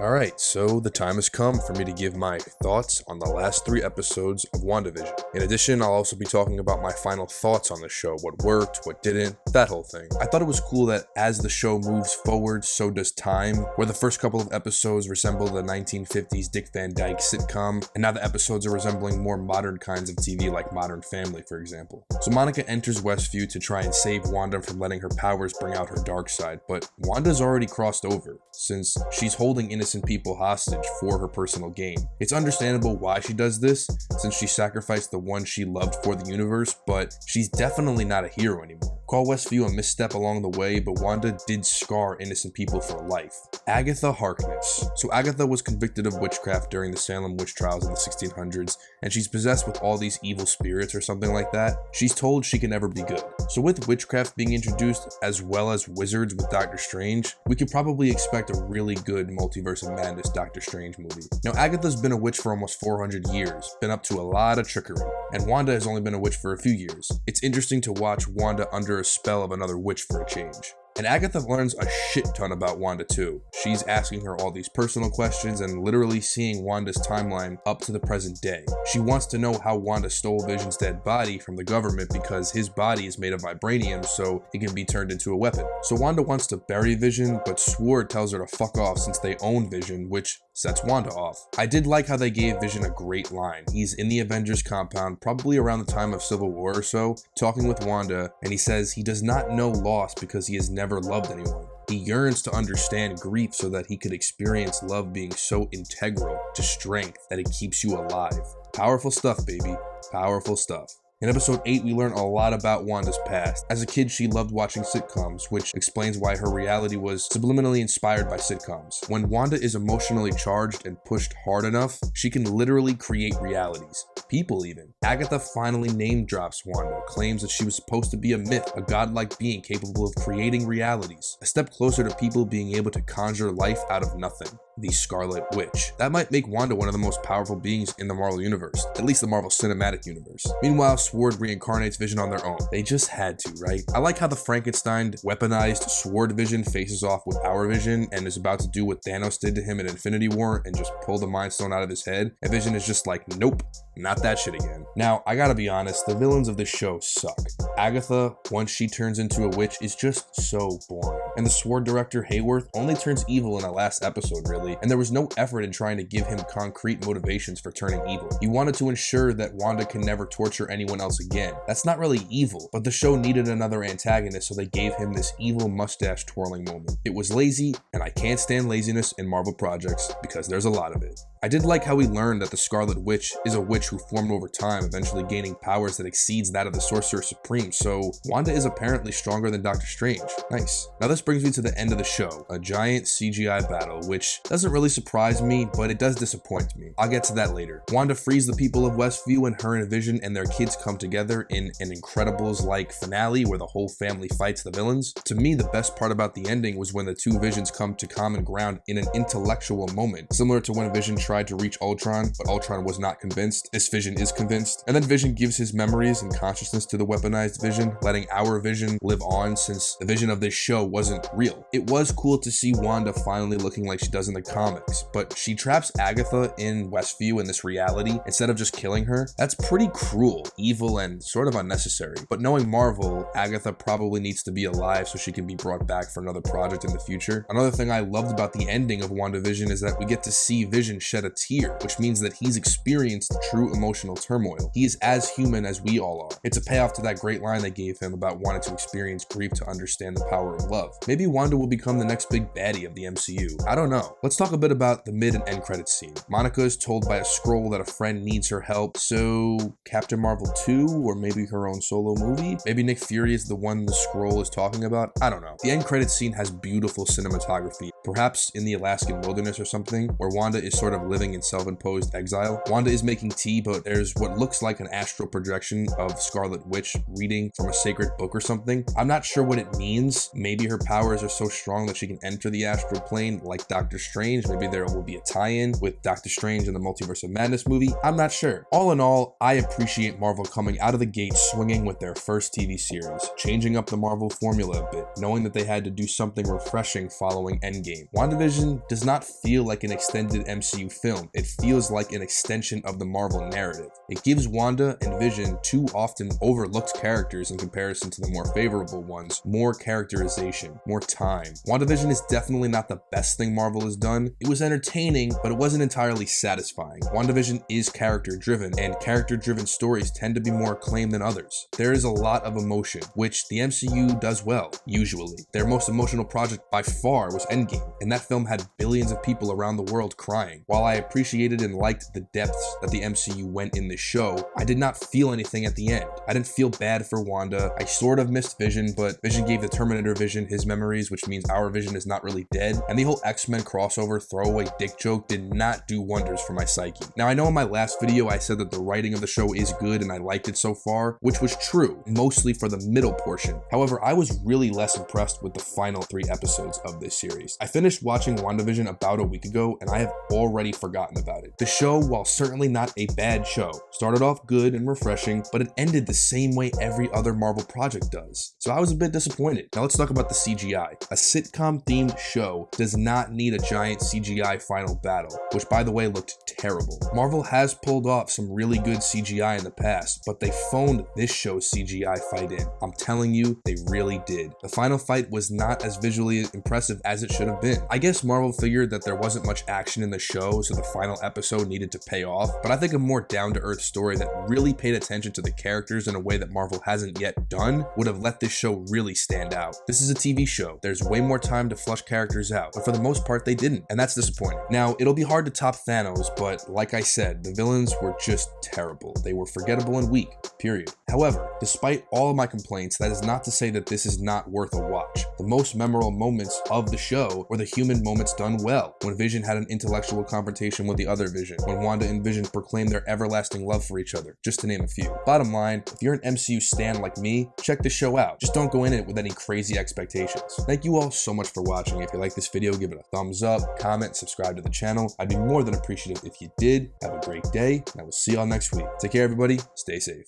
Alright, so the time has come for me to give my thoughts on the last 3 episodes of WandaVision. In addition, I'll also be talking about my final thoughts on the show, what worked, what didn't, that whole thing. I thought it was cool that as the show moves forward, so does time, where the first couple of episodes resemble the 1950s Dick Van Dyke sitcom, and now the episodes are resembling more modern kinds of TV like Modern Family, for example. So Monica enters Westview to try and save Wanda from letting her powers bring out her dark side, but Wanda's already crossed over, since she's holding innocent people hostage for her personal gain. It's understandable why she does this, since she sacrificed the one she loved for the universe, but she's definitely not a hero anymore. Call Westview a misstep along the way, but Wanda did scar innocent people for life. Agatha Harkness. So Agatha was convicted of witchcraft during the Salem witch trials in the 1600s, and she's possessed with all these evil spirits or something like that. She's told she can never be good. So with witchcraft being introduced, as well as wizards with Doctor Strange, we could probably expect a really good Multiverse of Madness Doctor Strange movie. Now Agatha's been a witch for almost 400 years, been up to a lot of trickery, and Wanda has only been a witch for a few years. It's interesting to watch Wanda under a spell of another witch for a change. And Agatha learns a shit ton about Wanda too. She's asking her all these personal questions and literally seeing Wanda's timeline up to the present day. She wants to know how Wanda stole Vision's dead body from the government because his body is made of vibranium so it can be turned into a weapon. So Wanda wants to bury Vision, but Sword tells her to fuck off since they own Vision, which sets Wanda off. I did like how they gave Vision a great line. He's in the Avengers compound, probably around the time of Civil War or so, talking with Wanda, and he says he does not know loss because he has never loved anyone. He yearns to understand grief so that he could experience love being so integral to strength that it keeps you alive. Powerful stuff, baby. Powerful stuff. In episode 8, we learn a lot about Wanda's past. As a kid, she loved watching sitcoms, which explains why her reality was subliminally inspired by sitcoms. When Wanda is emotionally charged and pushed hard enough, she can literally create realities. People even. Agatha finally name drops Wanda, claims that she was supposed to be a myth, a godlike being capable of creating realities. A step closer to people being able to conjure life out of nothing. The Scarlet Witch. That might make Wanda one of the most powerful beings in the Marvel Universe, at least the Marvel Cinematic Universe. Meanwhile, Sword reincarnates Vision on their own. They just had to, right? I like how the Frankenstein weaponized Sword Vision faces off with our Vision and is about to do what Thanos did to him in Infinity War and just pull the Mind Stone out of his head, and Vision is just like, nope, not that shit again. Now, I gotta be honest, the villains of this show suck. Agatha, once she turns into a witch, is just so boring. And the Sword director, Hayworth, only turns evil in the last episode, really, and there was no effort in trying to give him concrete motivations for turning evil. He wanted to ensure that Wanda can never torture anyone else again. That's not really evil, but the show needed another antagonist, so they gave him this evil mustache twirling moment. It was lazy, and I can't stand laziness in Marvel projects because there's a lot of it. I did like how we learned that the Scarlet Witch is a witch who formed over time, eventually gaining powers that exceeds that of the Sorcerer Supreme, so Wanda is apparently stronger than Doctor Strange. Nice. Now this brings me to the end of the show, a giant CGI battle, which doesn't really surprise me, but it does disappoint me. I'll get to that later. Wanda frees the people of Westview, and her and Vision and their kids come together in an Incredibles-like finale where the whole family fights the villains. To me, the best part about the ending was when the two Visions come to common ground in an intellectual moment, similar to when Vision tried to reach Ultron, but Ultron was not convinced. This Vision is convinced. And then Vision gives his memories and consciousness to the weaponized Vision, letting our Vision live on since the Vision of this show wasn't real. It was cool to see Wanda finally looking like she does in the comics, but she traps Agatha in Westview in this reality instead of just killing her. That's pretty cruel, evil, and sort of unnecessary. But knowing Marvel, Agatha probably needs to be alive so she can be brought back for another project in the future. Another thing I loved about the ending of WandaVision is that we get to see Vision shed a tear, which means that he's experienced true emotional turmoil. He is as human as we all are. It's a payoff to that great line they gave him about wanting to experience grief to understand the power of love. Maybe Wanda will become the next big baddie of the MCU. I don't know. Let's talk a bit about the mid and end credits scene. Monica is told by a scroll that a friend needs her help, so Captain Marvel 2, or maybe her own solo movie? Maybe Nick Fury is the one the scroll is talking about? I don't know. The end credits scene has beautiful cinematography, perhaps in the Alaskan wilderness or something, where Wanda is sort of living in self-imposed exile. Wanda is making tea, but there's what looks like an astral projection of Scarlet Witch reading from a sacred book or something. I'm not sure what it means. Maybe her powers are so strong that she can enter the astral plane like Doctor Strange. Maybe there will be a tie-in with Doctor Strange in the Multiverse of Madness movie. I'm not sure. All in all, I appreciate Marvel coming out of the gate swinging with their first TV series, changing up the Marvel formula a bit, knowing that they had to do something refreshing following Endgame. WandaVision does not feel like an extended MCU film. It feels like an extension of the Marvel narrative. It gives Wanda and Vision, two often overlooked characters in comparison to the more favorable ones, more characterization, more time. WandaVision is definitely not the best thing Marvel has done. It was entertaining, but it wasn't entirely satisfying. WandaVision is character-driven, and character-driven stories tend to be more acclaimed than others. There is a lot of emotion, which the MCU does well, usually. Their most emotional project by far was Endgame, and that film had billions of people around the world crying. While I appreciated and liked the depths that the MCU went in this show, I did not feel anything at the end. I didn't feel bad for Wanda. I sort of missed Vision, but Vision gave the Terminator Vision his memories, which means our Vision is not really dead. And the whole X-Men crossover throwaway dick joke did not do wonders for my psyche. Now, I know in my last video I said that the writing of the show is good and I liked it so far, which was true, mostly for the middle portion. However, I was really less impressed with the final 3 episodes of this series. I finished watching WandaVision about a week ago and I have already forgotten about it. The show, while certainly not a bad show, started off good and refreshing, but it ended the same way every other Marvel project does. So I was a bit disappointed. Now let's talk about the CGI. A sitcom-themed show does not need a giant CGI final battle, which by the way looked terrible. Marvel has pulled off some really good CGI in the past, but they phoned this show's CGI fight in. I'm telling you, they really did. The final fight was not as visually impressive as it should have been. I guess Marvel figured that there wasn't much action in the show, so the final episode needed to pay off, but I think a more down-to-earth story that really paid attention to the characters in a way that Marvel hasn't yet done would have let this show really stand out. This is a TV show. There's way more time to flush characters out, but for the most part they didn't, and that's disappointing. Now, it'll be hard to top Thanos, but like I said, the villains were just terrible. They were forgettable and weak, period. However, despite all of my complaints, that is not to say that this is not worth a watch. The most memorable moments of the show were the human moments done well, when Vision had an intellectual confrontation with the other Vision, when Wanda and Vision proclaimed their everlasting love for each other, just to name a few. Bottom line, if you're an MCU stan like me, check the show out. Just don't go in it with any crazy expectations. Thank you all so much for watching. If you like this video, give it a thumbs up, comment, subscribe to the channel. I'd be more than appreciative if you did. Have a great day, and I will see y'all next week. Take care, everybody. Stay safe.